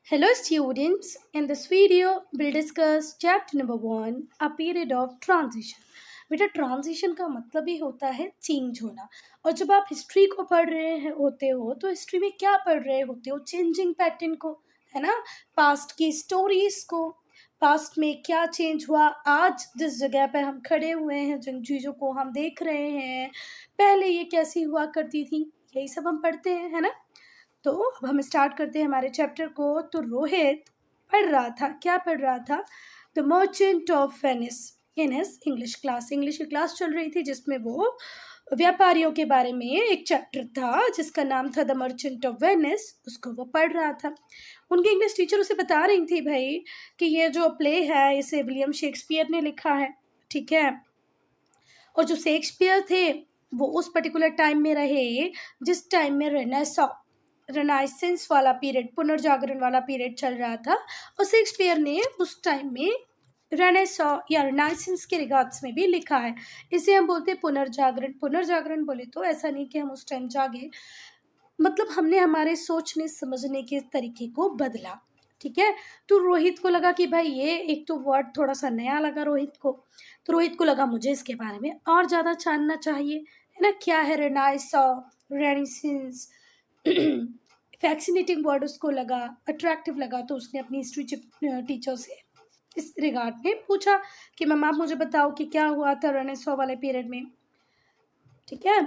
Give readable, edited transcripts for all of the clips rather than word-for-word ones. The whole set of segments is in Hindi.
Hello students, in this video we'll discuss chapter number 1, a period of transition. बेटा ट्रांजिशन का मतलब ही होता है चेंज होना। और जब आप हिस्ट्री को पढ़ रहे हैं होते हो तो हिस्ट्री में क्या पढ़ रहे होते हो? चेंजिंग पैटर्न को, है ना। पास्ट की स्टोरीज को, पास्ट में क्या चेंज हुआ, आज जिस जगह पे हम खड़े हुए हैं, जिन चीज़ों को हम देख रहे हैं, पहले ये कैसी हुआ करती थी, यही सब हम पढ़ते हैं, है ना। तो अब हम स्टार्ट करते हैं हमारे चैप्टर को। तो रोहित पढ़ रहा था, क्या पढ़ रहा था? The merchant of Venice in his English class. English की क्लास चल रही थी जिसमें वो व्यापारियों के बारे में एक चैप्टर था जिसका नाम था द मर्चेंट ऑफ वेनिस, उसको वो पढ़ रहा था। उनकी इंग्लिश टीचर उसे बता रही थी भाई कि ये जो प्ले है इसे विलियम शेक्सपियर ने लिखा है, ठीक है। और जो शेक्सपियर थे वो उस पर्टिकुलर टाइम में रहे जिस टाइम में रेनाइसेंस वाला पीरियड, पुनर्जागरण वाला पीरियड चल रहा था। और शेक्सपियर ने उस टाइम में रेनेसॉ या रेनाइसेंस के रिगार्ड्स में भी लिखा है। इसे हम बोलते हैं पुनर्जागरण। पुनर्जागरण बोले तो ऐसा नहीं कि हम उस टाइम जागे, मतलब हमने हमारे सोचने समझने के तरीके को बदला, ठीक है। तो रोहित को लगा कि भाई ये एक तो वर्ड थोड़ा सा नया लगा रोहित को, तो रोहित को लगा मुझे इसके बारे में और ज़्यादा जानना चाहिए, है ना। क्या है रेनाइसॉ, रेनेसेंस? फैक्सीनेटिंग वर्ड उसको लगा, अट्रैक्टिव लगा, तो उसने अपनी हिस्ट्री टीचर से इस रिगार्ड में पूछा कि मैम आप मुझे बताओ कि क्या हुआ था रेनेसॉ वाले पीरियड में, ठीक है।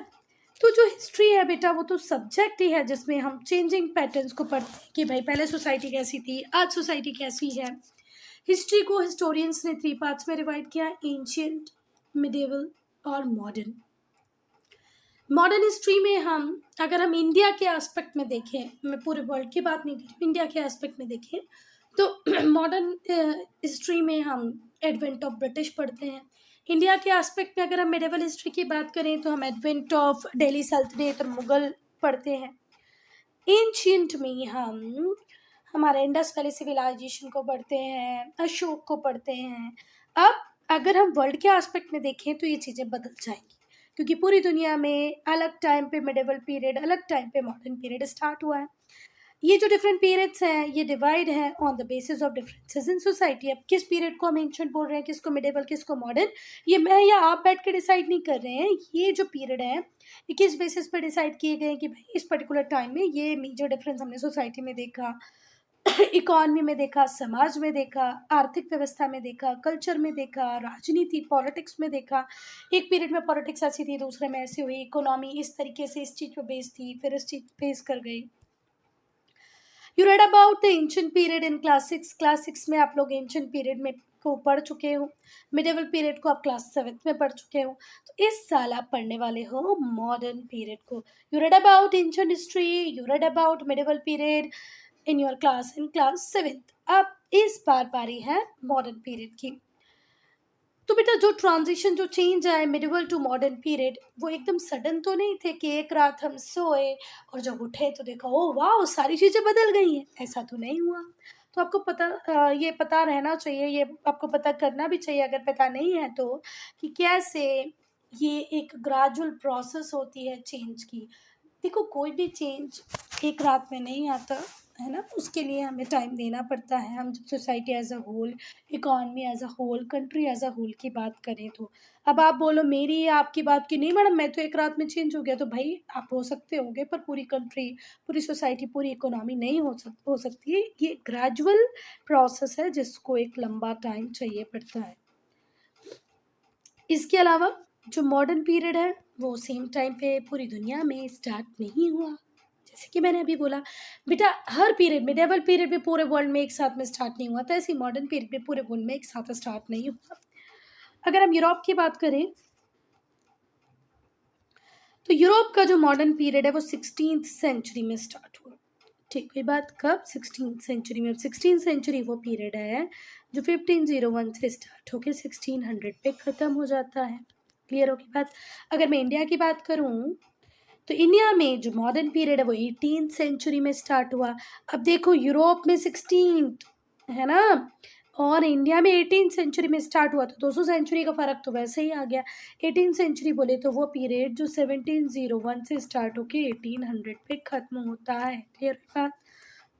तो जो हिस्ट्री है बेटा वो तो सब्जेक्ट ही है जिसमें हम चेंजिंग पैटर्न्स को पढ़ते हैं कि भाई पहले सोसाइटी कैसी थी, आज सोसाइटी कैसी है। हिस्ट्री को हिस्टोरियंस ने 3 पार्ट्स में डिवाइड किया, एंशियंट, मिडिवल और मॉडर्न। मॉडर्न हिस्ट्री में हम, अगर हम इंडिया के एस्पेक्ट में देखें, मैं पूरे वर्ल्ड की बात नहीं कर रही, इंडिया के एस्पेक्ट में देखें तो मॉडर्न हिस्ट्री में हम एडवेंट ऑफ ब्रिटिश पढ़ते हैं। इंडिया के एस्पेक्ट में अगर हम मेडिवल हिस्ट्री की बात करें तो हम एडवेंट ऑफ दिल्ली सल्तनत और मुगल पढ़ते हैं। एंशियंट में हम हमारे इंडस वैली सिविलाइजेशन को पढ़ते हैं, अशोक को पढ़ते हैं। अब अगर हम वर्ल्ड के एस्पेक्ट में देखें तो ये चीज़ें बदल जाएंगी क्योंकि पूरी दुनिया में अलग टाइम पे मिडिवल पीरियड, अलग टाइम पे मॉडर्न पीरियड स्टार्ट हुआ है। ये जो डिफरेंट पीरियड्स हैं ये डिवाइड है on the basis of differences in society. अब किस पीरियड को हम एंशिएंट बोल रहे हैं, किसको मिडिवल, किसको मॉडर्न, ये मैं या आप बैठ के डिसाइड नहीं कर रहे हैं। ये जो पीरियड है ये किस बेसिस पर डिसाइड किए गए कि भाई इस पर्टिकुलर टाइम में ये मेजर डिफरेंस हमने सोसाइटी में देखा, इकोनॉमी में देखा, समाज में देखा, आर्थिक व्यवस्था में देखा, कल्चर में देखा, राजनीति पॉलिटिक्स में देखा। एक पीरियड में पॉलिटिक्स ऐसी थी, दूसरे में ऐसी हुई, इकोनॉमी इस तरीके से इस चीज़ पे बेस थी, फिर इस चीज़ बेस कर गई। You read about the ancient period in class 6 में आप लोग एंशिएंट पीरियड में को पढ़ चुके हो, मिडिवल पीरियड को आप क्लास 7 में पढ़ चुके हो। तो इस साल आप पढ़ने वाले हो मॉडर्न पीरियड को। You read about ancient history, you read about medieval period in your class in class 7। अब इस बार बारी है मॉडर्न पीरियड की। तो बेटा जो ट्रांजिशन, जो चेंज आए मिडिवल टू मॉडर्न पीरियड, वो एकदम सडन तो नहीं थे कि एक रात हम सोए और जब उठे तो देखा ओ वाह सारी चीज़ें बदल गई हैं, ऐसा तो नहीं हुआ। तो आपको पता ये पता रहना चाहिए, ये आपको पता करना भी चाहिए अगर पता नहीं है तो, कि कैसे ये एक ग्रेजुअल प्रोसेस होती है चेंज की। देखो कोई भी चेंज एक रात में नहीं आता, है ना। उसके लिए हमें टाइम देना पड़ता है। हम जब society as a whole, economy as a whole, country as a whole की बात करें तो, अब आप बोलो मेरी या आपकी बात की नहीं मैडम मैं तो एक रात में चेंज हो गया, तो भाई आप हो सकते होगे पर पूरी कंट्री, पूरी सोसाइटी, पूरी इकोनॉमी नहीं हो सकती है। ये ग्रेजुअल प्रोसेस है जिसको एक लंबा टाइम चाहिए पड़ता है। इसके अलावा जो मॉडर्न पीरियड है वो सेम टाइम पे पूरी दुनिया में स्टार्ट नहीं हुआ। जैसे कि मैंने अभी बोला बेटा हर पीरियड, मिडिवल पीरियड भी पूरे वर्ल्ड में एक साथ में स्टार्ट नहीं हुआ था, ऐसे मॉडर्न पीरियड भी पूरे वर्ल्ड में एक साथ स्टार्ट नहीं हुआ। अगर हम यूरोप की बात करें तो यूरोप का जो मॉडर्न पीरियड है वो 16th सेंचुरी में स्टार्ट हुआ। ठीक है, बात कब? 16th सेंचुरी में। अब 16th सेंचुरी वो पीरियड है जो 1501 से स्टार्ट होकर 1600 पे ख़त्म हो जाता है। क्लियर होगी बात? अगर मैं इंडिया की बात करूं तो इंडिया में जो मॉडर्न पीरियड है वो 18th सेंचुरी में स्टार्ट हुआ। अब देखो यूरोप में 16th है ना, और इंडिया में 18th सेंचुरी में स्टार्ट हुआ, तो 200 सेंचुरी का फ़र्क तो वैसे ही आ गया। 18th सेंचुरी बोले तो वो पीरियड जो 1701 से स्टार्ट होके 1800 पे ख़त्म होता है। क्लियर बात?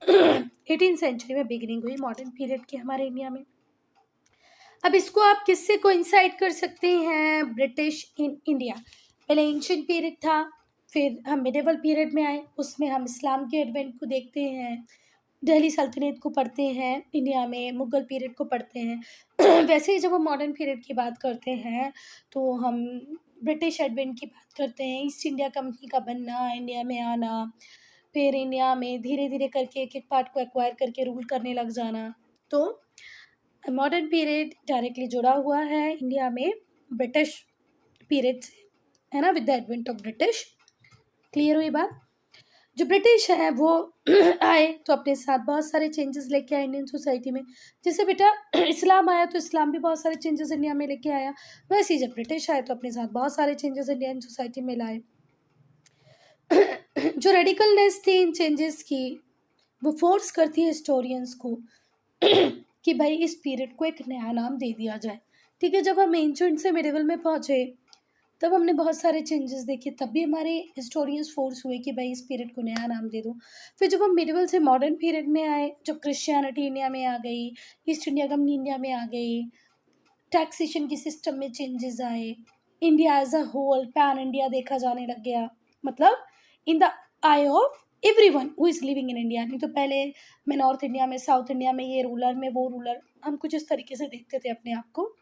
18th सेंचुरी में बिगिनिंग हुई मॉडर्न पीरियड की हमारे इंडिया में। अब इसको आप किससे कोइंसाइड कर सकते हैं? British in India. पहले एंशिएंट पीरियड था, फिर हम मिडिवल पीरियड में आए, उसमें हम इस्लाम के एडवेंट को देखते हैं, दिल्ली सल्तनत को पढ़ते हैं इंडिया में, मुगल पीरियड को पढ़ते हैं। वैसे ही जब हम मॉडर्न पीरियड की बात करते हैं तो हम ब्रिटिश एडवेंट की बात करते हैं, ईस्ट इंडिया कंपनी का बनना, इंडिया में आना, फिर इंडिया में धीरे धीरे करके एक एक पार्ट को एक्वायर करके रूल करने लग जाना। तो मॉडर्न पीरियड डायरेक्टली जुड़ा हुआ है इंडिया में ब्रिटिश पीरियड से, है ना, with the advent of British. Clear हुई बात? जो ब्रिटिश है वो आए तो अपने साथ बहुत सारे चेंजेस लेके आए इंडियन सोसाइटी में। जैसे बेटा इस्लाम आया तो इस्लाम भी बहुत सारे चेंजेस इंडिया में लेके आया, वैसे ही जब ब्रिटिश आए तो अपने साथ बहुत सारे चेंजेस इंडियन सोसाइटी में लाए। जो रेडिकलनेस थी इन चेंजेस की, वो फोर्स करती है हिस्टोरियंस को कि भाई इस पीरियड को एक नया नाम दे दिया जाए। ठीक है, जब हम एंशिएंट से मिडिवल में पहुंचे तब हमने बहुत सारे चेंजेस देखे, तब भी हमारे हिस्टोरियंस फोर्स हुए कि भाई इस पीरियड को नया नाम दे दो। फिर जब हम मिडिवल से मॉडर्न पीरियड में आए, जब क्रिश्चियनिटी इंडिया में आ गई, ईस्ट इंडिया कंपनी इंडिया में आ गई, टैक्सेशन की सिस्टम में चेंजेस आए, India as a whole pan India देखा जाने लग गया, मतलब in the eye of everyone who is living in India. नहीं तो पहले मैं नॉर्थ इंडिया में, साउथ इंडिया में ये रूलर, में वो रूलर, हम कुछ इस तरीके से देखते थे अपने आप को,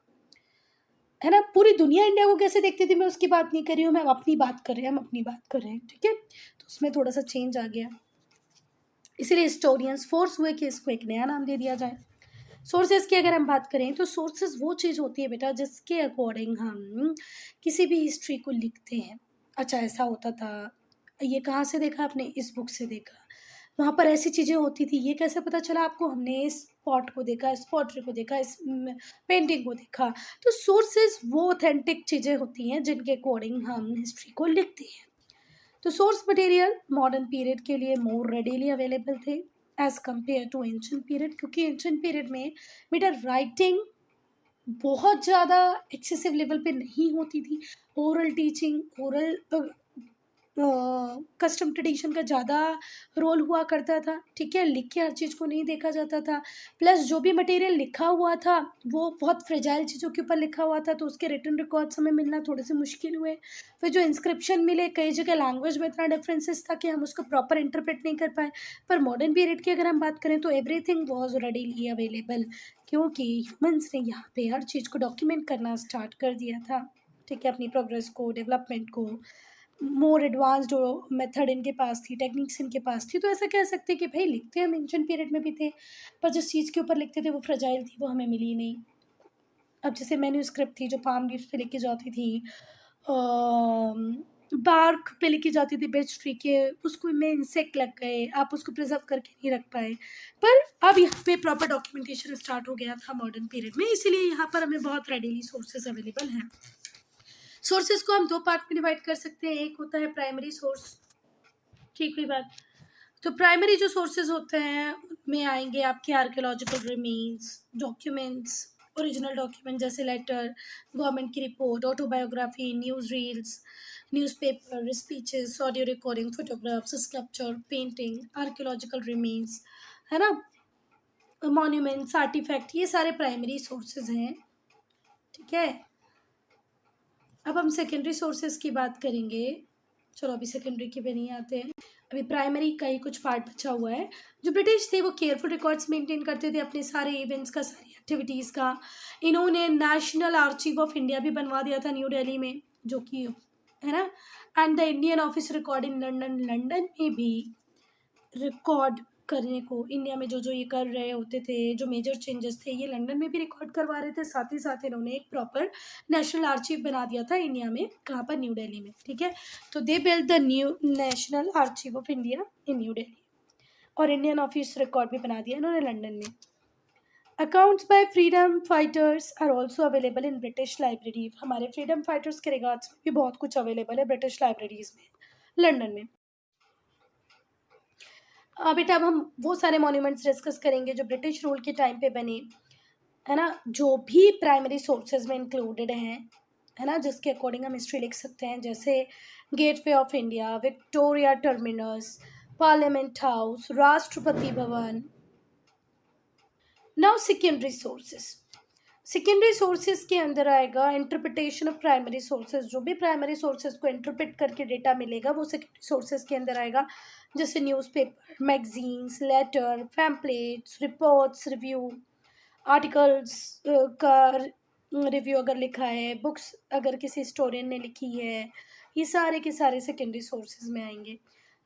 है ना। पूरी दुनिया इंडिया को कैसे देखती थी मैं उसकी बात नहीं कर रही हूँ, मैं अपनी बात कर रहे हैं, हम अपनी बात कर रहे हैं, ठीक है। तो उसमें थोड़ा सा चेंज आ गया, इसीलिए हिस्टोरियंस फोर्स हुए कि इसको एक नया नाम दे दिया जाए। सोर्सेज की अगर हम बात करें तो सोर्सेज वो चीज़ होती है बेटा जिसके अकॉर्डिंग हम किसी भी हिस्ट्री को लिखते हैं। अच्छा ऐसा होता था, ये कहाँ से देखा आपने? इस बुक से देखा, वहाँ पर ऐसी चीज़ें होती थी, ये कैसे पता चला आपको? हमने इस पॉट को देखा, इस पॉटरी को देखा, इस पेंटिंग को देखा। तो सोर्सेज वो ऑथेंटिक चीज़ें होती हैं जिनके अकॉर्डिंग हम हिस्ट्री को लिखते हैं। तो सोर्स मटेरियल मॉडर्न पीरियड के लिए मोर रेडीली अवेलेबल थे as compare to ancient period, क्योंकि एंशिएंट पीरियड में बेटा राइटिंग बहुत ज़्यादा एक्सेसिव लेवल पे नहीं होती थी, oral teaching, oral custom tradition का ज़्यादा रोल हुआ करता था, ठीक है। लिख के हर चीज़ को नहीं देखा जाता था, प्लस जो भी मटेरियल लिखा हुआ था वो बहुत फ्रेजाइल चीज़ों के ऊपर लिखा हुआ था, तो उसके रिटन रिकॉर्ड्स हमें मिलना थोड़े से मुश्किल हुए। फिर जो इंस्क्रिप्शन मिले, कई जगह लैंग्वेज में इतना डिफरेंसेस था कि हम उसको प्रॉपर इंटरप्रेट नहीं कर पाए। पर मॉडर्न पीरियड की अगर हम बात करें तो एवरीथिंग वॉज रेडीली अवेलेबल, क्योंकि ह्यूमंस ने यहाँ पे हर चीज़ को डॉक्यूमेंट करना स्टार्ट कर दिया था, ठीक है, अपनी प्रोग्रेस को, डेवलपमेंट को। मोर एडवांस्ड मेथड इनके पास थी, टेक्निक्स इनके पास थी, तो ऐसा कह सकते हैं कि भाई लिखते हम एंशिएंट पीरियड में भी थे, पर जिस चीज़ के ऊपर लिखते थे वो फ्रेजाइल थी, वो हमें मिली नहीं। अब जैसे मैन्यूस्क्रिप्ट थी जो पाम लीव्स पे लिखी जाती थी, बार्क पे लिखी जाती थी बेच ट्री के, उसको में इंसेक्ट लग गए, आप उसको प्रिजर्व करके नहीं रख पाए। पर अब यहाँ पे प्रॉपर डॉक्यूमेंटेशन स्टार्ट हो गया था मॉडर्न पीरियड में, इसीलिए यहाँ पर हमें बहुत रेडीली सोर्सेज अवेलेबल हैं। सोर्सेज को हम दो पार्ट में डिवाइड कर सकते हैं, एक होता है प्राइमरी सोर्स, ठीक हुई बात। तो प्राइमरी जो सोर्सेज होते हैं उनमें आएंगे आपके archaeological remains, documents, original document जैसे लेटर, गवर्नमेंट की report, autobiography, news reels, newspaper, speeches, audio recording, photographs, sculpture, painting, archaeological remains, है ना, मॉन्यूमेंट्स, आर्टिफैक्ट, ये सारे प्राइमरी सोर्सेज हैं, ठीक है। अब हम सेकेंडरी सोर्सेज की बात करेंगे। चलो अभी सेकेंडरी के पे नहीं आते हैं, अभी प्राइमरी का ही कुछ पार्ट बचा हुआ है। जो ब्रिटिश थे वो केयरफुल रिकॉर्ड्स मेंटेन करते थे अपने सारे इवेंट्स का, सारी एक्टिविटीज़ का। इन्होंने नेशनल आर्चीव ऑफ इंडिया भी बनवा दिया था न्यू दिल्ली में, जो कि है ना, and the Indian office record in London, London में भी रिकॉर्ड करने को, इंडिया में जो जो ये कर रहे होते थे, जो मेजर चेंजेस थे, ये लंदन में भी रिकॉर्ड करवा रहे थे। साथ ही साथ इन्होंने एक प्रॉपर नेशनल आर्चीव बना दिया था इंडिया में, कहाँ पर? न्यू दिल्ली में, ठीक है। तो they build the new national archive of India in new Delhi, और इंडियन ऑफिस रिकॉर्ड भी बना दिया इन्होंने लंदन में। Accounts by freedom fighters are also available in British library. हमारे फ्रीडम फाइटर्स के रिगार्ड्स में भी बहुत कुछ अवेलेबल है ब्रिटिश लाइब्रेरीज में, लंदन में। बेटा अब हम वो सारे मॉन्यूमेंट्स डिस्कस करेंगे जो ब्रिटिश रूल के टाइम पे बने, है ना, जो भी प्राइमरी सोर्सेज में इंक्लूडेड हैं, है ना, जिसके अकॉर्डिंग हम हिस्ट्री लिख सकते हैं, जैसे gateway of India, Victoria terminus, parliament house, Rashtrapati Bhavan. Now secondary sources. Secondary sources के अंदर आएगा इंटरप्रिटेशन ऑफ प्राइमरी सोर्सेज। जो भी प्राइमरी सोर्सेज को इंटरप्रेट करके डेटा मिलेगा वो सेकेंडरी सोर्सेज के अंदर आएगा, जैसे newspaper, magazines, letter, pamphlets, reports, review, articles का रिव्यू अगर लिखा है, बुक्स अगर किसी हिस्टोरियन ने लिखी है, ये सारे के सारे सेकेंडरी सोर्सेज में आएंगे।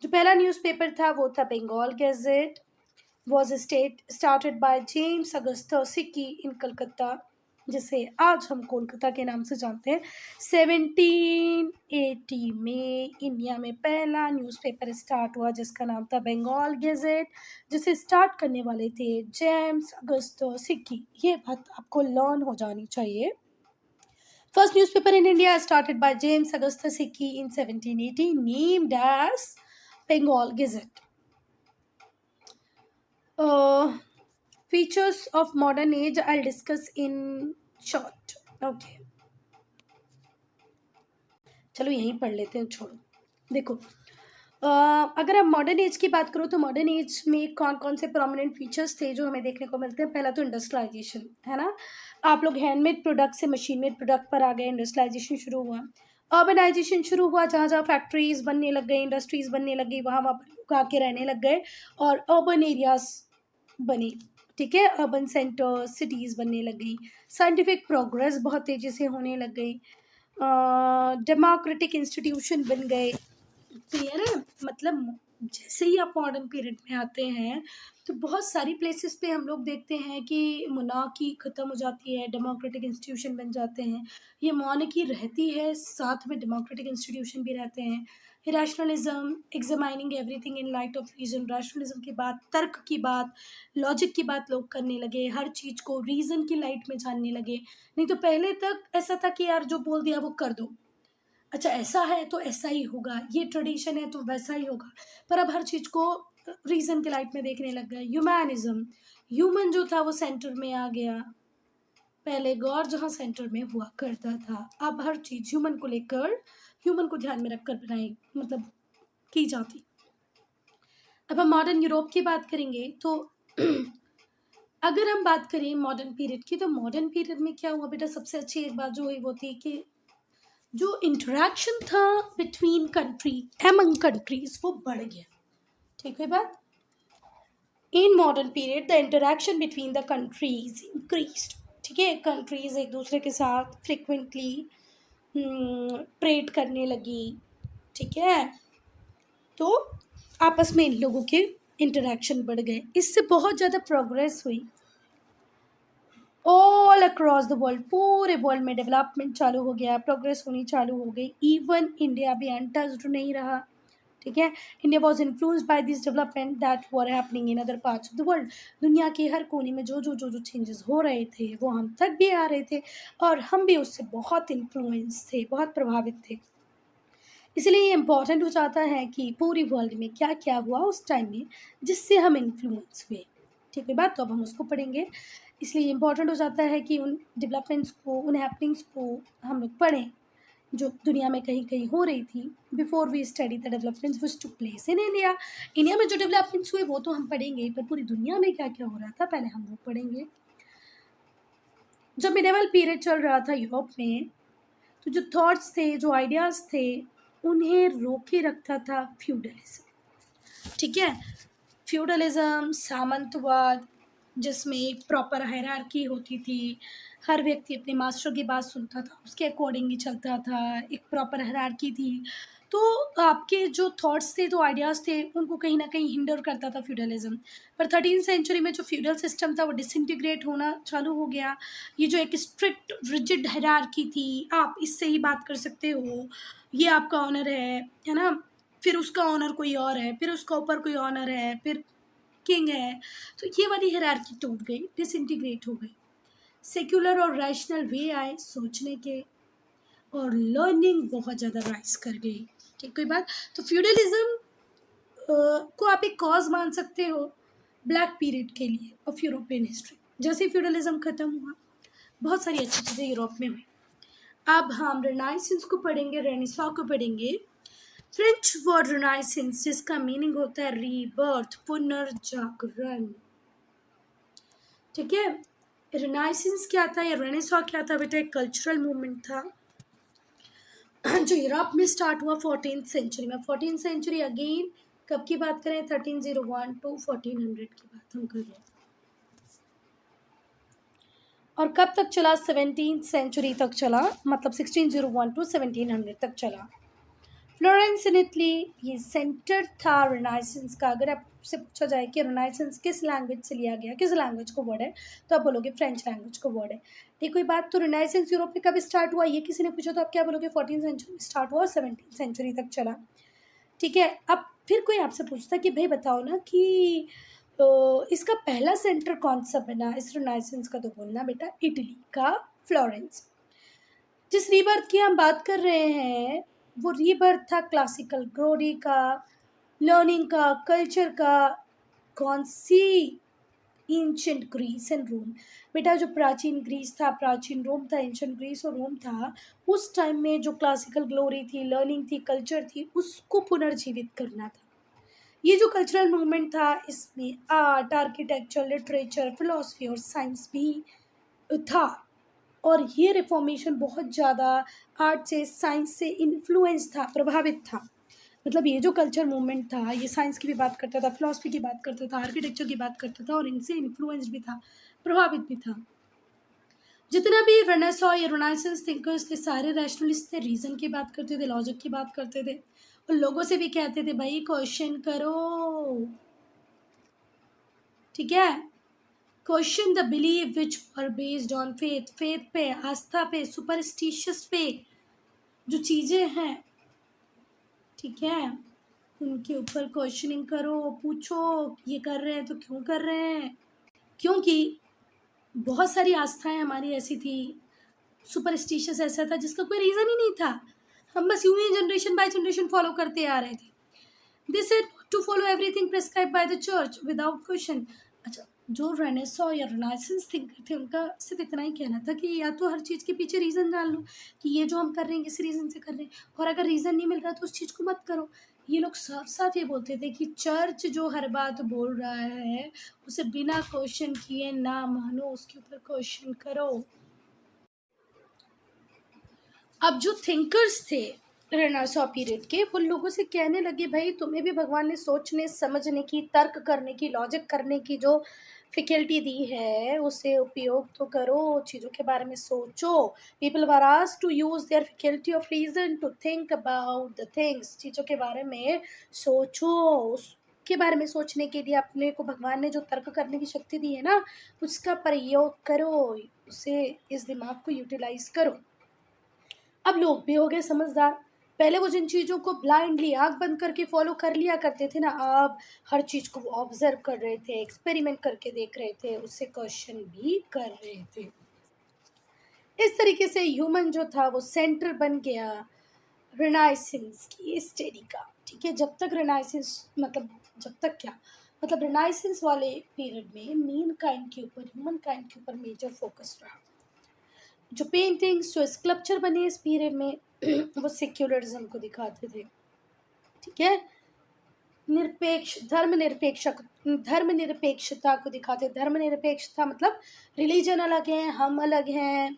जो पहला न्यूज़पेपर था वो था Bengal gazette, was started by James Augustus Hicky in Calcutta, जिसे आज हम कोलकाता के नाम से जानते हैं। 1780 में इंडिया में पहला न्यूज़पेपर स्टार्ट हुआ जिसका नाम था बंगाल गैजेट, जिसे स्टार्ट करने वाले थे जेम्स अगस्टस सिक्की। ये बात आपको लर्न हो जानी चाहिए। First newspaper in India started by James Augustus Hickey in 1780, named as Bengal Gazette. Features of modern age I'll discuss in short. Okay. चलो यहीं पढ़ लेते हैं, छोड़ो। देखो, अगर आप मॉडर्न एज की बात करो तो मॉडर्न एज में कौन कौन से प्रोमिनेंट फीचर्स थे जो हमें देखने को मिलते हैं। पहला तो इंडस्ट्रियलाइजेशन है ना, आप लोग हैंडमेड प्रोडक्ट से मशीन मेड प्रोडक्ट पर आ गए, इंडस्ट्रियलाइजेशन शुरू हुआ। अर्बनाइजेशन शुरू हुआ, जहाँ जहाँ फैक्ट्रीज बनने लग गई, इंडस्ट्रीज बनने लग गई, वहाँ वहाँ पर लोग आके रहने लग गए और अर्बन एरियाज बनी। ठीक है, अर्बन सेंटर सिटीज़ बनने लग गई। साइंटिफिक प्रोग्रेस बहुत तेज़ी से होने लग गई। डेमोक्रेटिक इंस्टीट्यूशन बन गए। क्लियर है, मतलब जैसे ही आप मॉडर्न पीरियड में आते हैं तो बहुत सारी प्लेसेस पे हम लोग देखते हैं कि मोनार्की ख़त्म हो जाती है, डेमोक्रेटिक इंस्टीट्यूशन बन जाते हैं। ये मोनार्की रहती है, साथ में डेमोक्रेटिक इंस्टीट्यूशन भी रहते हैं। Rationalism, examining everything in light of reason. Rationalism की बात, तर्क की बात, लॉजिक की बात लोग करने लगे, हर चीज़ को रीज़न की लाइट में जानने लगे। नहीं तो पहले तक ऐसा था कि यार जो बोल दिया वो कर दो, अच्छा ऐसा है तो ऐसा ही होगा, ये ट्रेडिशन है तो वैसा ही होगा। पर अब हर चीज़ को रीज़न के लाइट में देखने लग गए। ह्यूमैनिज्म, ह्यूमन जो था वो सेंटर में आ गया। पहले गॉड जहाँ सेंटर में हुआ करता था, अब हर चीज़ ह्यूमन को लेकर, ह्यूमन को ध्यान में रखकर बनाई, मतलब की जाती। अब हम मॉडर्न यूरोप की बात करेंगे तो अगर हम बात करें मॉडर्न पीरियड की, तो मॉडर्न पीरियड में क्या हुआ बेटा, सबसे अच्छी एक बात जो हुई वो थी कि जो इंटरेक्शन था बिटवीन कंट्री, एमंग कंट्रीज, वो बढ़ गया। ठीक है बात। In modern period the interaction between the countries increased. ठीक है, कंट्रीज एक दूसरे के साथ फ्रिक्वेंटली ट्रेड करने लगी। ठीक है, तो आपस में इन लोगों के इंटरेक्शन बढ़ गए, इससे बहुत ज़्यादा प्रोग्रेस हुई ऑल अक्रॉस द वर्ल्ड। पूरे वर्ल्ड में डेवलपमेंट चालू हो गया, प्रोग्रेस होनी चालू हो गई। इवन इंडिया भी अनटच्ड नहीं रहा। ठीक है, India was influenced by this development that were happening in other parts of the world. दुनिया के हर कोने में जो चेंजेस हो रहे थे वो हम तक भी आ रहे थे और हम भी उससे बहुत इन्फ्लुएंस थे, बहुत प्रभावित थे। इसलिए ये इम्पॉर्टेंट हो जाता है कि पूरी वर्ल्ड में क्या क्या हुआ उस टाइम में जिससे हम इन्फ्लुएंस हुए। ठीक है बात, तो अब हम उसको पढ़ेंगे। इसलिए इम्पॉर्टेंट हो जाता है कि उन डेवलपमेंट्स को, उन हैपनिंग्स को हम लोग पढ़ें जो दुनिया में कहीं कहीं हो रही थी, before we study the developments which took place in India. India में जो डेवलपमेंट्स हुए वो तो हम पढ़ेंगे, पर पूरी दुनिया में क्या क्या हो रहा था पहले हम वो पढ़ेंगे। जब मिडिवल पीरियड चल रहा था यूरोप में, तो जो थॉट्स थे, जो आइडियाज़ थे, उन्हें रोके रखता था फ्यूडलिज्म। ठीक है, फ्यूडलिज्म, सामंतवाद, जिसमें एक प्रॉपर हायरार्की होती थी, हर व्यक्ति अपने मास्टर की बात सुनता था, उसके अकॉर्डिंग ही चलता था, एक प्रॉपर हायरार्की थी। तो आपके जो थॉट्स थे, जो आइडियाज़ थे, उनको कहीं ना कहीं हिंडर करता था फ्यूडलिज्म। पर 13th सेंचुरी में जो फ्यूडल सिस्टम था वो डिसइंटीग्रेट होना चालू हो गया। ये जो एक स्ट्रिक्ट रिजिड हायरार्की थी, आप इससे ही बात कर सकते हो, ये आपका ऑनर है ना, फिर उसका ऑनर कोई और है, फिर उसका ऊपर कोई ऑनर है, फिर किंग है, तो ये वाली हायरार्की टूट गई, डिसइंटीग्रेट हो गई। सेक्युलर और रैशनल वे आए सोचने के, और लर्निंग बहुत ज़्यादा राइज कर गई। ठीक कोई बात, तो फ्यूडलिज्म को आप एक कॉज मान सकते हो ब्लैक पीरियड के लिए ऑफ यूरोपियन हिस्ट्री। जैसे फ्यूडलिज्म ख़त्म हुआ, बहुत सारी अच्छी चीज़ें यूरोप में हुई। अब हम रेनाइसेंस को पढ़ेंगे, रेनेसां को पढ़ेंगे। फ्रेंच वर्ड रिनाइसेंस जिसका मीनिंग होता है रीबर्थ, पुनर्जागरण। ठीक है, रिनाइसेंस क्या था या रेनेसॉ क्या था बेटा? एक कल्चरल मूवमेंट था जो यूरोप में स्टार्ट हुआ 14th सेंचुरी में। 14th सेंचुरी अगेन कब की बात करें? 1301 टू 1400 की बात हम कर रहे हैं। और कब तक चला? 17th सेंचुरी तक चला, मतलब 1601 टू 1700 तक चला। फ्लोरेंस इन इटली ये सेंटर था रिनाइसेंस का। अगर आपसे पूछा जाए कि रिनाइसेंस किस लैंग्वेज से लिया गया, किस लैंग्वेज को वर्ड है, तो आप बोलोगे फ्रेंच लैंग्वेज को वर्ड है। ठीक, कोई बात। तो रिनाइसेंस यूरोप में कब स्टार्ट हुआ ये किसी ने पूछा तो आप क्या बोलोगे? 14th सेंचुरी में स्टार्ट हुआ और 17th सेंचुरी तक चला। ठीक है, अब फिर कोई आपसे पूछता कि भाई बताओ ना कि इसका पहला सेंटर कौन सा बना इस रिनाइसेंस का, तो बोलना बेटा इटली का फ्लोरेंस। जिस रीबर्थ की हम बात कर रहे हैं वो रीबर्थ था क्लासिकल ग्लोरी का, लर्निंग का, कल्चर का। कौन सी? एंशिएंट ग्रीस एंड रोम। बेटा जो प्राचीन ग्रीस था, प्राचीन रोम था, एंशिएंट ग्रीस और रोम था, उस टाइम में जो क्लासिकल ग्लोरी थी, लर्निंग थी, कल्चर थी, उसको पुनर्जीवित करना था। ये जो कल्चरल मूवमेंट था इसमें आर्ट, आर्किटेक्चर, लिटरेचर, फिलोसफी और साइंस भी था। और ये रिफॉर्मेशन बहुत ज़्यादा आर्ट से, साइंस से इन्फ्लुएंस था, प्रभावित था। मतलब ये जो कल्चर मूवमेंट था ये साइंस की भी बात करता था, फिलोसफी की बात करता था, आर्किटेक्चर की बात करता था और इनसे इन्फ्लुएंस भी था, प्रभावित भी था। जितना भी रेनेसां या रेनाइसेंस थिंकर्स थे सारे रैशनलिस्ट थे, रीजन की बात करते थे, लॉजिक की बात करते थे और लोगों से भी कहते थे भाई क्वेश्चन करो। ठीक है, question the believe which are based on faith. Faith पे, आस्था पे, सुपरस्टिशियस पे जो चीज़ें हैं, ठीक है, उनके ऊपर क्वेश्चनिंग करो, पूछो ये कर रहे हैं तो क्यों कर रहे हैं। क्योंकि बहुत सारी आस्थाएं हमारी ऐसी थी, सुपरस्टिशियस ऐसा था जिसका कोई रीज़न ही नहीं था, हम बस यूं ही जनरेशन बाय जनरेशन फॉलो करते आ रहे थे। This is to follow everything prescribe by the church without question. अच्छा, जो रेनेसां या रेनाइसेंस थिंकर थे उनका सिर्फ इतना ही कहना था कि या तो हर चीज़ के पीछे रीज़न जान लो कि ये जो हम कर रहे हैं किस रीज़न से कर रहे हैं, और अगर रीज़न नहीं मिल रहा तो उस चीज़ को मत करो। ये लोग साफ साफ ये बोलते थे कि चर्च जो हर बात बोल रहा है उसे बिना क्वेश्चन किए ना मानो, उसके ऊपर क्वेश्चन करो। अब जो थिंकर्स थे रेनेसां पीरियड के, वो लोगों से कहने लगे भाई तुम्हें भी भगवान ने सोचने, समझने की, तर्क करने की, लॉजिक करने की जो फैकल्टी दी है उसे उपयोग तो करो, चीज़ों के बारे में सोचो। People were asked to use their faculty of reason to think about the things. चीज़ों के बारे में सोचो, उसके बारे में सोचने के लिए अपने को भगवान ने जो तर्क करने की शक्ति दी है ना, उसका प्रयोग करो, उसे, इस दिमाग को यूटिलाइज करो। अब लोग भी हो गए समझदार। पहले वो जिन चीज़ों को ब्लाइंडली आँख बंद करके फॉलो कर लिया करते थे ना, अब हर चीज़ को वो ऑब्जर्व कर रहे थे, एक्सपेरिमेंट करके देख रहे थे, उससे क्वेश्चन भी कर रहे थे। इस तरीके से ह्यूमन जो था वो सेंटर बन गया रिनाइसेंस की स्टडी का। ठीक है, जब तक रिनाइसेंस, मतलब जब तक क्या, मतलब रिनाइसेंस वाले पीरियड में मेन काइंड के ऊपर, ह्यूमन काइंड के ऊपर मेजर फोकस रहा। जो पेंटिंग्स, जो स्कल्पचर बने इस पीरियड में वो सेक्युलरिज्म को दिखाते थे। ठीक है, निरपेक्ष, धर्मनिरपेक्षता को दिखाते। धर्मनिरपेक्षता मतलब रिलीजन अलग है, हम अलग हैं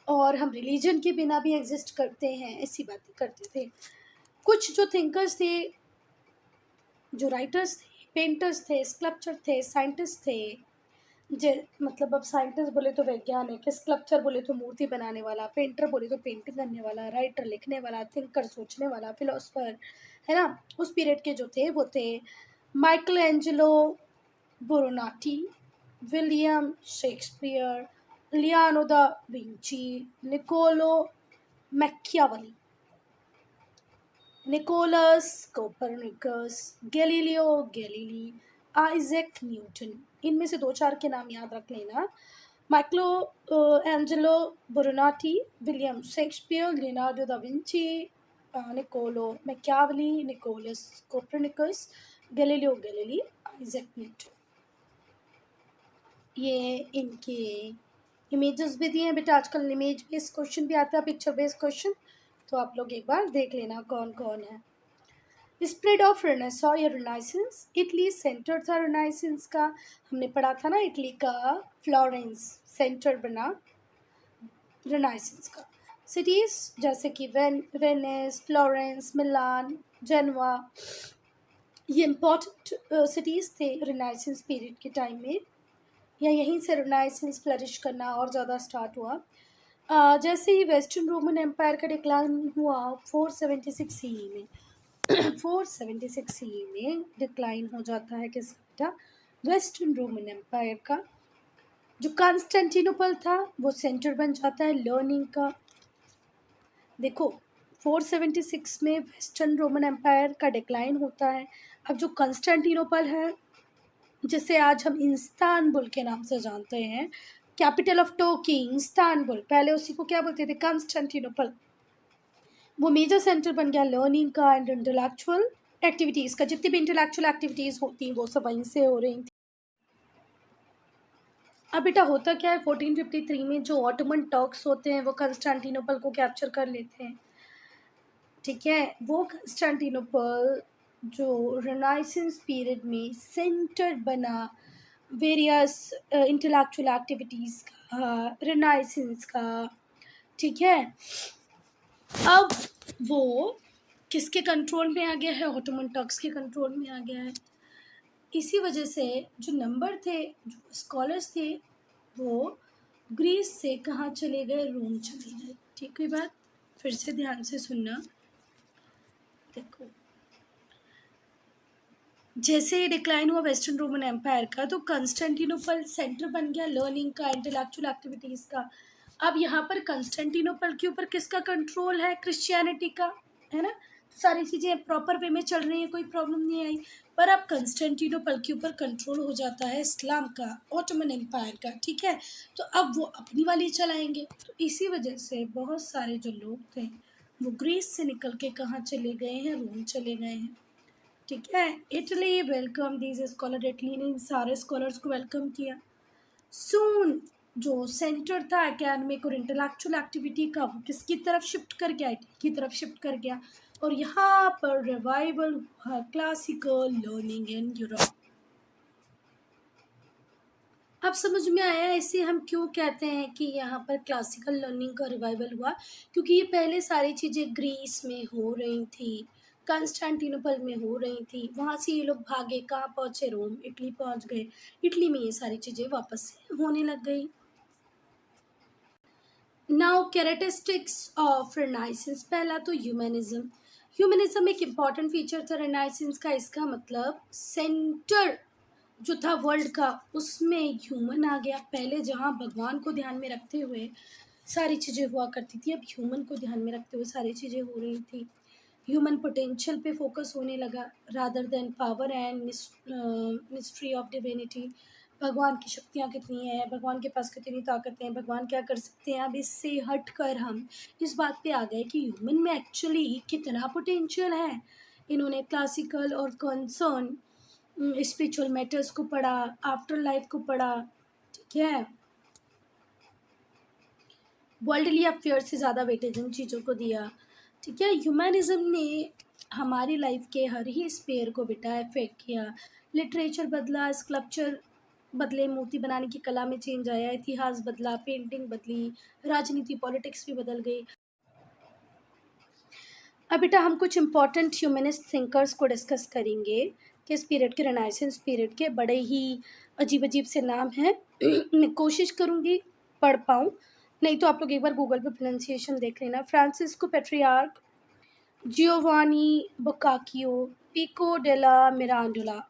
और हम रिलीजन के बिना भी एग्जिस्ट करते हैं, ऐसी बातें करते थे। कुछ जो थिंकर्स थे, जो राइटर्स थे, पेंटर्स थे, स्कल्पचर थे, साइंटिस्ट थे। मतलब अब साइंटिस्ट बोले तो वैज्ञानिक, स्कल्पचर बोले तो मूर्ति बनाने वाला, पेंटर बोले तो पेंटिंग करने वाला, राइटर लिखने वाला, थिंकर सोचने वाला, फिलोसफर, है ना। उस पीरियड के जो थे वो थे Michelangelo Buonarroti, William Shakespeare, Leonardo da Vinci, Niccolo Machiavelli, Nicolaus Copernicus, Galileo Galilei, Isaac Newton. इनमें से दो चार के नाम याद रख लेना। Michelangelo Buonarroti, William Shakespeare, Leonardo da Vinci, Niccolo Machiavelli, Nicolaus Copernicus, Galileo Galilei, Isaac Newton. ये इनके इमेजेस भी दिए हैं बेटा। आजकल इमेज बेस्ड क्वेश्चन भी आता है, पिक्चर बेस्ड क्वेश्चन, तो आप लोग एक बार देख लेना कौन कौन है। स्प्रेड ऑफ रेनेसां या रिनाइसेंस, इटली सेंटर था रिनाइसेंस का, हमने पढ़ा था ना इटली का फ्लोरेंस सेंटर बना रिनाइसेंस का। सिटीज़ जैसे कि वेनिस, फ्लोरेंस, मिलान, जेनवा, ये इम्पॉर्टेंट सिटीज़ थे रिनाइसेंस पीरियड के टाइम में, या यहीं से रिनाइसेंस फ्लरिश करना और ज़्यादा स्टार्ट हुआ। जैसे ही वेस्टर्न रोमन एम्पायर का डिक्लाइन हुआ 476 सीई में 476 सीई में डिक्लाइन हो जाता है किसका बेटा, वेस्टर्न रोमन एम्पायर का। जो कॉन्स्टेंटिनोपल था वो सेंटर बन जाता है लर्निंग का। देखो 476 में वेस्टर्न रोमन एम्पायर का डिक्लाइन होता है। अब जो कॉन्स्टेंटिनोपल है, जिसे आज हम इस्तानबुल के नाम से जानते हैं, कैपिटल ऑफ टर्की इस्तानबुल, पहले उसी को क्या बोलते थे, कॉन्स्टेंटिनोपल, वो मेजर सेंटर बन गया लर्निंग का एंड इंटेलेक्चुअल एक्टिविटीज़ का। जितनी भी इंटेलेक्चुअल एक्टिविटीज़ होती हैं वो सब वहीं से हो रही थी। अब बेटा होता क्या है, 1453 में जो ऑटोमन टर्क्स होते हैं वो कंस्टेंटिनोपल को कैप्चर कर लेते हैं। ठीक है, वो कंस्टेंटिनोपल जो रिनाइसेंस पीरियड में सेंटर बना वेरियस इंटेलेक्चुअल एक्टिविटीज़ का, रिनाइसेंस का। ठीक है, अब वो किसके कंट्रोल में आ गया है, ऑटोमन टर्क्स के कंट्रोल में आ गया है। इसी वजह से जो नंबर थे, जो स्कॉलर्स थे, वो ग्रीस से कहाँ चले गए, रोम चले गए। ठीक है बात, फिर से ध्यान से सुनना। देखो जैसे डिक्लाइन हुआ वेस्टर्न रोमन एम्पायर का, तो कंस्टेंटिनोपल सेंटर बन गया लर्निंग का, इंटेलेक्चुअल एक्टिविटीज़ का। अब यहाँ पर कंस्टेंटिनोपल के ऊपर किसका कंट्रोल है, क्रिश्चियनिटी का, है ना। सारी चीज़ें प्रॉपर वे में चल रही हैं, कोई प्रॉब्लम नहीं आई। पर अब कंस्टेंटिनोपल के ऊपर कंट्रोल हो जाता है इस्लाम का, ऑटोमन एम्पायर का। ठीक है, तो अब वो अपनी वाली चलाएंगे। तो इसी वजह से बहुत सारे जो लोग थे वो ग्रीस से निकल के कहाँ चले गए हैं, रोम चले गए हैं। ठीक है, Italy welcome these scholar, Italy ने इन सारे स्कॉलर्स को वेलकम किया। सून जो सेंटर था एकेडमिक और इंटेलेक्चुअल एक्टिविटी का, वो किसकी तरफ शिफ्ट कर गया, इटली की तरफ शिफ्ट कर गया। और यहाँ पर रिवाइवल हुआ क्लासिकल लर्निंग इन यूरोप। अब समझ में आया इसे हम क्यों कहते हैं कि यहाँ पर क्लासिकल लर्निंग का रिवाइवल हुआ, क्योंकि ये पहले सारी चीज़ें ग्रीस में हो रही थी, कंस्टेंटिनोपल में हो रही थी, वहाँ से ये लोग भागे, कहाँ पहुँचे, रोम, इटली पहुँच गए। इटली में ये सारी चीज़ें वापस से होने लग गई। नाउ कैरेक्टरिस्टिक्स ऑफ रिनाइसेंस, पहला तो ह्यूमनिज्म। ह्यूमनिज्म एक इम्पॉर्टेंट फीचर था रिनाइसेंस का। इसका मतलब सेंटर जो था वर्ल्ड का, उसमें ह्यूमन आ गया। पहले जहाँ भगवान को ध्यान में रखते हुए सारी चीज़ें हुआ करती थी, अब ह्यूमन को ध्यान में रखते हुए सारी चीज़ें हो रही थी। ह्यूमन पोटेंशियल पे फोकस होने लगा rather than power and mystery of divinity. भगवान की शक्तियाँ कितनी हैं, भगवान के पास कितनी ताकतें हैं, भगवान क्या कर सकते हैं। अब इससे हट कर हम इस बात पे आ गए कि ह्यूमन में एक्चुअली कितना पोटेंशियल है। इन्होंने क्लासिकल और कंसर्न स्पिरिचुअल मैटर्स को पढ़ा, आफ्टर लाइफ को पढ़ा। ठीक है, वर्ल्डली अफेयर से ज़्यादा वेटेज इन चीज़ों को दिया। ठीक है, ह्यूमनिज्म ने हमारी लाइफ के हर ही स्पेयर को बेटा इफेक्ट किया। लिटरेचर बदला, स्कल्पचर बदले, मूर्ति बनाने की कला में चेंज आया, इतिहास बदला, पेंटिंग बदली, राजनीति पॉलिटिक्स भी बदल गई। अब बेटा हम कुछ इम्पॉर्टेंट ह्यूमनिस्ट थिंकर्स को डिस्कस करेंगे कि इस पीरियड के, रेनाइसेंस पीरियड के, बड़े ही अजीब अजीब से नाम हैं। मैं कोशिश करूँगी पढ़ पाऊँ, नहीं तो आप लोग एक बार गूगल पे प्रोनाउंसिएशन देख लेना। फ्रांसिस्को पेट्रियार्क, जियोवानी बोकाकियो, पिको डेला मिरांडोला।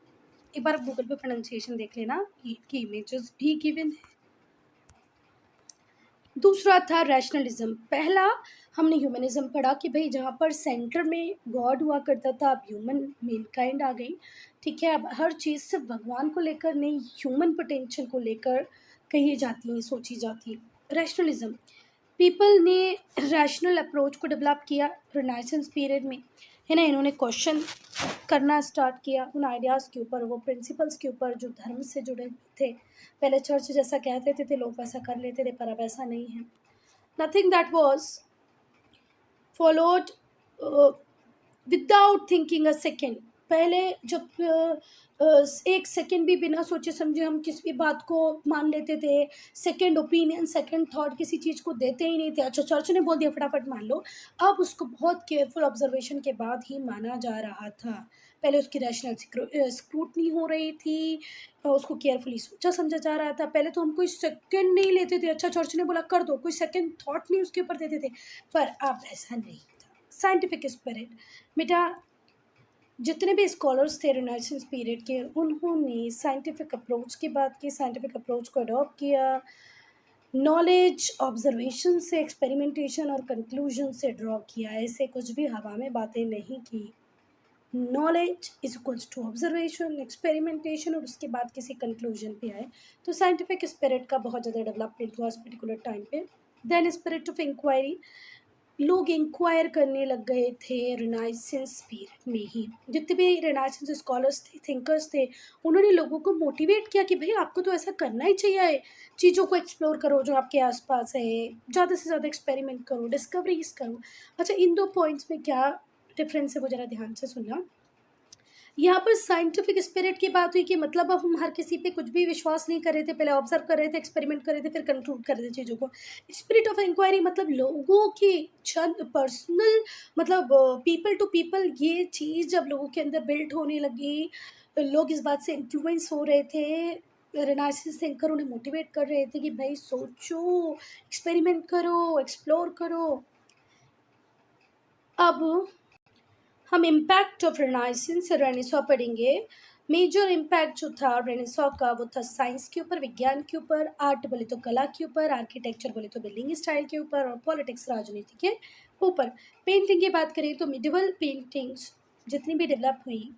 एक बार गूगल पे प्रोनाउंसिएशन देख लेना, की इमेजेस भी गिवन है। दूसरा था रैशनलिज्म। पहला हमने ह्यूमनिज्म पढ़ा कि भाई जहाँ पर सेंटर में गॉड हुआ करता था, अब ह्यूमन मेनकाइंड आ गई। ठीक है, अब हर चीज़ सिर्फ भगवान को लेकर नहीं, ह्यूमन पोटेंशियल को लेकर कही जाती है, सोची जाती है। रैशनलिज्म, पीपल ने रैशनल अप्रोच को डेवलप किया रिनाइसेंस पीरियड में, है ना। इन्होंने क्वेश्चन करना स्टार्ट किया उन आइडियाज़ के ऊपर, वो प्रिंसिपल्स के ऊपर जो धर्म से जुड़े थे। पहले चर्च जैसा कहते थे लोग वैसा कर लेते थे, पर अब ऐसा नहीं है। Nothing that was followed without thinking a second. पहले जब एक सेकेंड भी बिना सोचे समझे हम किसी भी बात को मान लेते थे, सेकेंड ओपिनियन, सेकेंड थॉट किसी चीज़ को देते ही नहीं थे। अच्छा, चर्च ने बोल दिया फटाफट मान लो। अब उसको बहुत केयरफुल ऑब्जर्वेशन के बाद ही माना जा रहा था। पहले उसकी रैशनल स्क्रूटनी हो रही थी, उसको केयरफुली सोचा समझा जा रहा था। पहले तो हम कोई सेकेंड नहीं लेते थे, अच्छा चर्च ने बोला कर दो, कोई सेकेंड थॉट नहीं उसके ऊपर देते थे। पर अब ऐसा नहीं था। साइंटिफिक स्पिरिट, बेटा जितने भी स्कॉलर्स थे रिनाइसेंस पीरियड के, उन्होंने साइंटिफिक अप्रोच की बात की, साइंटिफिक अप्रोच को अडॉप्ट किया, नॉलेज ऑब्जर्वेशन से, एक्सपेरिमेंटेशन और कंक्लूजन से ड्रॉ किया। ऐसे कुछ भी हवा में बातें नहीं की। Knowledge is equals to observation, experimentation, और उसके बाद किसी कंक्लूजन पे आए। तो साइंटिफिक स्पिरिट का बहुत ज़्यादा डेवलपमेंट हुआ उस पर्टिकुलर टाइम पे। देन स्पिरिट ऑफ इंक्वायरी, लोग इंक्वायर करने लग गए थे रिनाइसेंस पीरियड में ही। जितने भी रिनाइसेंस स्कॉलर्स थे, थिंकर्स थे, उन्होंने लोगों को मोटिवेट किया कि भाई आपको तो ऐसा करना ही चाहिए। चीज़ों को एक्सप्लोर करो जो आपके आसपास है, ज़्यादा से ज़्यादा एक्सपेरिमेंट करो, डिस्कवरीज करो। अच्छा, इन दो पॉइंट्स में क्या डिफरेंस है वो ज़रा ध्यान से सुनना। यहाँ पर साइंटिफिक स्पिरिट की बात हुई कि मतलब अब हम हर किसी पे कुछ भी विश्वास नहीं कर रहे थे, पहले ऑब्जर्व कर रहे थे, एक्सपेरिमेंट कर रहे थे, फिर कंक्लूड कर रहे थे चीज़ों को। स्पिरिट ऑफ इंक्वायरी मतलब लोगों की चंद पर्सनल, मतलब पीपल टू पीपल ये चीज़ जब लोगों के अंदर बिल्ड होने लगी, लोग इस बात से इन्फ्लुएंस हो रहे थे, रेनाइसेंस थिंकर उन्हें मोटिवेट कर रहे थे कि भाई सोचो, एक्सपेरिमेंट करो, एक्सप्लोर करो। अब हम इम्पैक्ट ऑफ रेनाइसेंस रेनेसां पढ़ेंगे। मेजर इम्पैक्ट जो था रेनेसां का वो था साइंस के ऊपर, विज्ञान के ऊपर, आर्ट बोले तो कला के ऊपर, आर्किटेक्चर बोले तो बिल्डिंग स्टाइल के ऊपर, और पॉलिटिक्स राजनीति के ऊपर। पेंटिंग की बात करें तो मिडिवल पेंटिंग्स जितनी भी डेवलप हुई,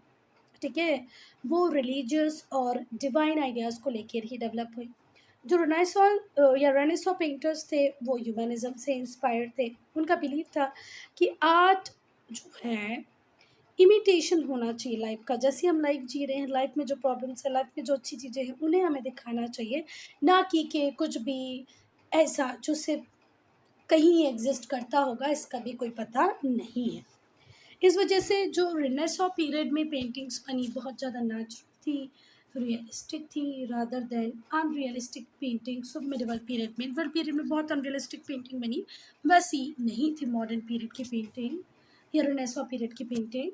ठीक है, वो रिलीजियस और डिवाइन आइडियाज़ को लेकर ही डेवलप हुई। जो रेनेसां पेंटर्स थे वो ह्यूमनिज्म से इंस्पायर्ड थे। उनका बिलीव था कि आर्ट जो है इमिटेशन होना चाहिए लाइफ का। जैसे हम लाइफ जी रहे हैं, लाइफ में जो प्रॉब्लम्स है, लाइफ में जो अच्छी चीज़ें हैं, उन्हें हमें दिखाना चाहिए, ना कि कुछ भी ऐसा जो सिर्फ कहीं एग्जिस्ट करता होगा, इसका भी कोई पता नहीं है। इस वजह से जो रेनेसां पीरियड में पेंटिंग्स बनी बहुत ज़्यादा नेचुरल थी, रियलिस्टिक थी, rather than unrealistic paintings of medieval period में। मिडिवल पीरियड में बहुत अनरियलिस्टिक पेंटिंग बनी, वैसी नहीं थी मॉडर्न पीरियड की पेंटिंग या रेनेसां पीरियड की पेंटिंग।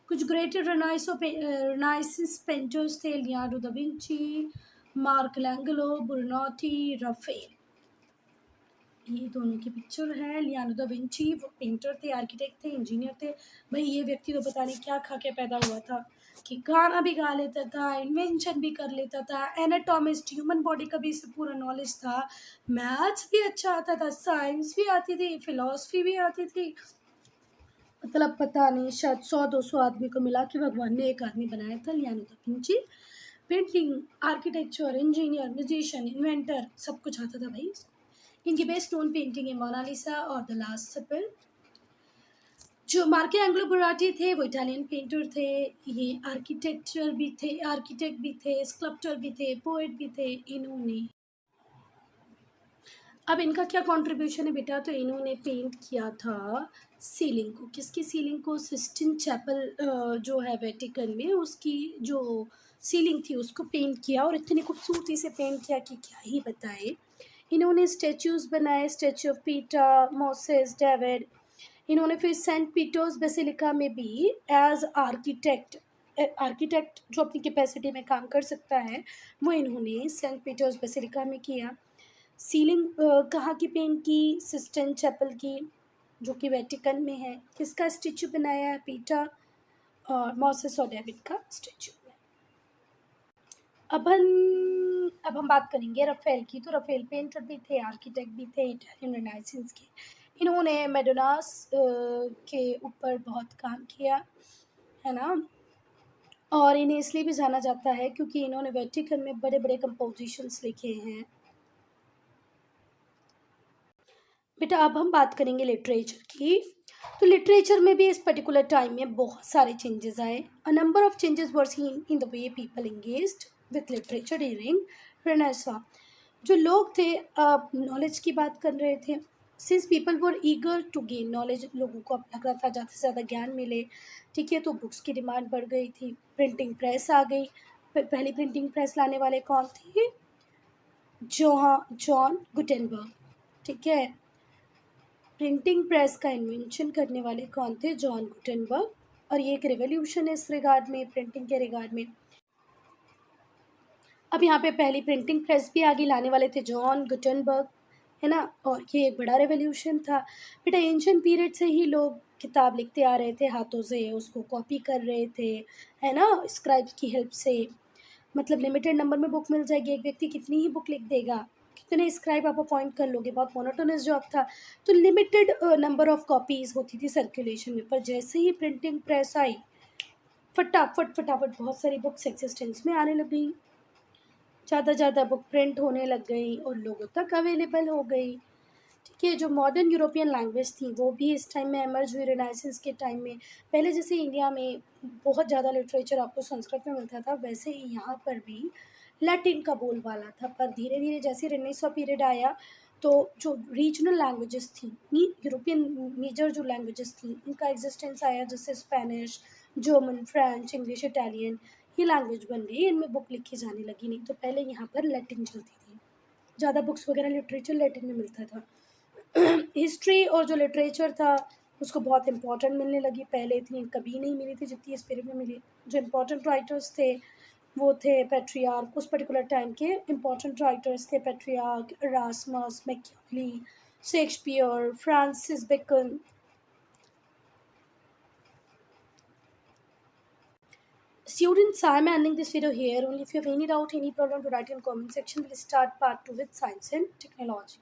कुछ ग्रेटर रेनाइसेंस पेंटर्स थे, लियोनार्डो दा विंची, माइकलैंजेलो, बुरनोटी, राफेल। ये दोनों की पिक्चर है। लियोनार्डो दा विंची वो पेंटर थे, आर्किटेक्ट थे, इंजीनियर थे। भाई ये व्यक्ति तो पता नहीं क्या खा के पैदा हुआ था कि गाना भी गा लेता था, इन्वेंशन भी कर लेता था, एनाटॉमिस्ट, ह्यूमन बॉडी का भी इसे पूरा नॉलेज था, मैथ्स भी अच्छा आता था, साइंस भी आती थी, फिलॉसफी भी आती थी। मतलब पता नहीं, शायद 100-200 आदमी को मिला के भगवान ने एक आदमी बनाया था, Leonardo da Vinci. Painting, architecture, engineer, musician, inventor, सब कुछ आता था भाई। इनकी बेस्ट नोन पेंटिंग है मोनालिसा और द लास्ट सपर। जो मार्केंगेलो बुराटी थे वो इटालियन पेंटर थे। ये आर्किटेक्ट भी थे, स्कल्पटर भी थे, पोएट भी थे। इन्होंने, अब इनका क्या कंट्रीब्यूशन है बेटा, तो इन्होंने पेंट किया था सीलिंग को। किसकी सीलिंग को? सिस्टीन चैपल जो है वेटिकन में, उसकी जो सीलिंग थी उसको पेंट किया, और इतनी खूबसूरती से पेंट किया कि क्या ही बताए। इन्होंने स्टैचूज़ बनाए, स्टैचू ऑफ पीटा, मोसेस, डेविड। इन्होंने फिर सेंट पीटर्स बेसिलिका में भी एज आर्किटेक्ट जो अपनी कैपेसिटी में काम कर सकता है, वो इन्होंने सेंट पीटर्स बेसिलिका में किया। सीलिंग कहाँ की पेंट की? सिस्टीन चैपल की, जो कि वेटिकन में है। किसका स्टैचू बनाया है? पीटा और मोसेस और डेविड का स्टैचू। अब हम बात करेंगे रफेल की। तो रफेल पेंटर भी थे, आर्किटेक्ट भी थे, इटालियन रेनेसांस के। इन्होंने मैडोनास के ऊपर बहुत काम किया है ना, और इन्हें इसलिए भी जाना जाता है क्योंकि इन्होंने वेटिकन में बड़े बड़े कंपोजिशंस लिखे हैं। बेटा अब हम बात करेंगे लिटरेचर की। तो लिटरेचर में भी इस पर्टिकुलर टाइम में बहुत सारे चेंजेस आए। A number of changes were seen in the way people engaged with literature during renaissance. जो लोग थे नॉलेज की बात कर रहे थे, since people were eager to gain knowledge, लोगों को अब लग रहा था ज़्यादा से ज़्यादा ज्ञान मिले, ठीक है, तो बुक्स की डिमांड बढ़ गई थी, प्रिंटिंग प्रेस आ गई। पहली प्रिंटिंग प्रेस लाने वाले कौन थे? जॉन गुटेनबर्ग, ठीक है। प्रिंटिंग प्रेस का इन्वेंशन करने वाले कौन थे? John Gutenberg. और ये एक रिवोल्यूशन है इस रिगार्ड में, प्रिंटिंग के रिगार्ड में। अब यहाँ पे पहली प्रिंटिंग प्रेस भी आगे लाने वाले थे जॉन गुटेनबर्ग, है ना, और ये एक बड़ा रेवोल्यूशन था। बेटा एंशियंट पीरियड से ही लोग किताब लिखते आ रहे थे हाथों से, उसको कॉपी कर रहे थे, है ना, स्क्राइब्स की हेल्प से। मतलब लिमिटेड नंबर में बुक मिल जाएगी, एक व्यक्ति कितनी ही बुक लिख देगा, कितने स्क्राइब आप अपॉइंट कर लोगे, बहुत मोनोटोनस जॉब था। तो लिमिटेड नंबर ऑफ कॉपीज होती थी सर्कुलेशन में। पर जैसे ही प्रिंटिंग प्रेस आई, फटाफट फटाफट बहुत सारी बुक्स एग्जिस्टेंस में आने लग गई, ज़्यादा बुक प्रिंट होने लग गई और लोगों तक अवेलेबल हो गई, ठीक है। जो मॉडर्न यूरोपियन लैंग्वेज थी वो भी इस टाइम में एमर्ज हुई, रिनाइसेंस के टाइम में। पहले जैसे इंडिया में बहुत ज़्यादा लिटरेचर आपको संस्कृत में मिलता था, वैसे ही यहाँ पर भी लैटिन का बोलबाला था। पर धीरे धीरे जैसे रेनेसां पीरियड आया, तो जो रीजनल लैंग्वेजेस थी, यूरोपियन मेजर जो लैंग्वेजेस थी, उनका एग्जिस्टेंस आया, जैसे Spanish, German, French, English, Italian, ये लैंग्वेज बन गई, इनमें बुक लिखी जाने लगी। नहीं तो पहले यहाँ पर लैटिन चलती थी, ज़्यादा बुक्स वगैरह लिटरेचर लैटिन में मिलता था। हिस्ट्री और जो लिटरेचर था उसको बहुत इंपॉर्टेंट मिलने लगी, पहले इतनी कभी नहीं मिली थी जितनी इस पीरियड में मिली। जो इम्पोर्टेंट राइटर्स थे वो थे पेट्रियार्क, उस पर्टिकुलर टाइम के इम्पोर्टेंट राइटर्स थे Petrarch, Erasmus, Machiavelli, Shakespeare, Francis Bacon. Students, I'm ending this video here. Only if you have any doubt, any problem, to write in comment section. We'll start part 2 with science and technology.